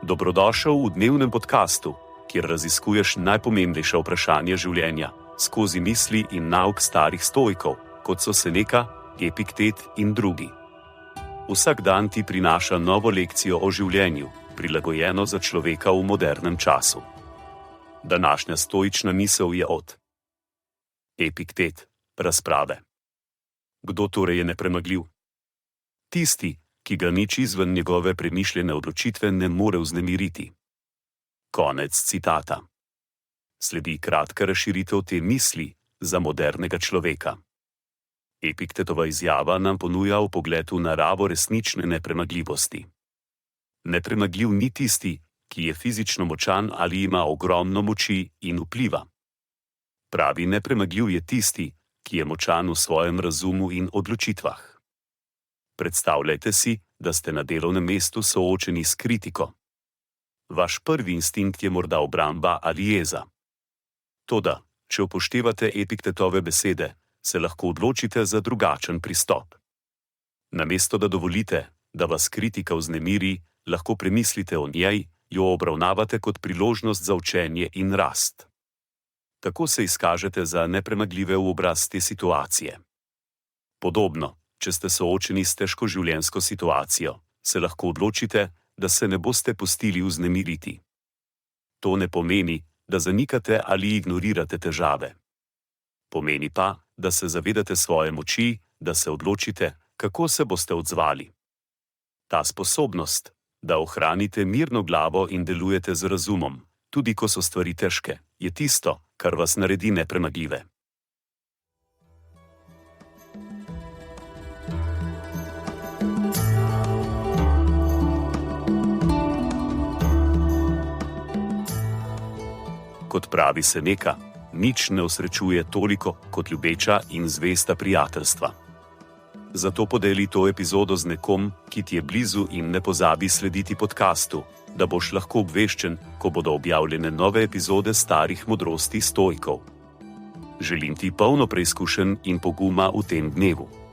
Dobrodošel v dnevnem podkastu, kjer raziskuješ najpomembnejša vprašanja življenja skozi misli in nauk starih stoikov, kot so Seneca, Epiktet in drugi. Vsak dan ti prinaša novo lekcijo o življenju, prilagojeno za človeka v modernem času. Današnja stoična misel je od Epiktet, razprave. Kdo torej je nepremagljiv? Tisti, ki ga nič izven njegove premišljene odločitve ne more vznemiriti. Konec citata. Sledi kratka razširitev te misli za modernega človeka. Epiktetova izjava nam ponuja vpogled v naravo resnične nepremagljivosti. Nepremagljiv ni tisti, ki je fizično močan ali ima ogromno moči in vpliva. Pravi nepremagljiv je tisti, ki je močan v svojem razumu in odločitvah. Predstavljajte si, da ste na delovnem mestu soočeni s kritiko. Vaš prvi instinkt je morda obramba ali jeza. Toda, če upoštevate Epiktetove besede, se lahko odločite za drugačen pristop. Namesto da dovolite, da vas kritika vznemiri, lahko premislite o njej, jo obravnavate kot priložnost za učenje in rast. Tako se izkažete za nepremagljive v obraz te situacije. Podobno, če ste soočeni s težko življenjsko situacijo, se lahko odločite, da se ne boste pustili vznemiriti. To ne pomeni, da zanikate ali ignorirate težave. Pomeni pa, da se zavedate svoje moči, da se odločite, kako se boste odzvali. Ta sposobnost, da ohranite mirno glavo in delujete z razumom, tudi ko so stvari težke, je tisto, kar vas naredi nepremagljive. Kot pravi Seneca, nič ne osrečuje toliko kot ljubeča in zvesta prijateljstva. Zato podeli to epizodo z nekom, ki ti je blizu in ne pozabi slediti podkastu, da boš lahko obveščen, ko bodo objavljene nove epizode starih modrosti stoikov. Želim ti polno preizkušenj in poguma v tem dnevu.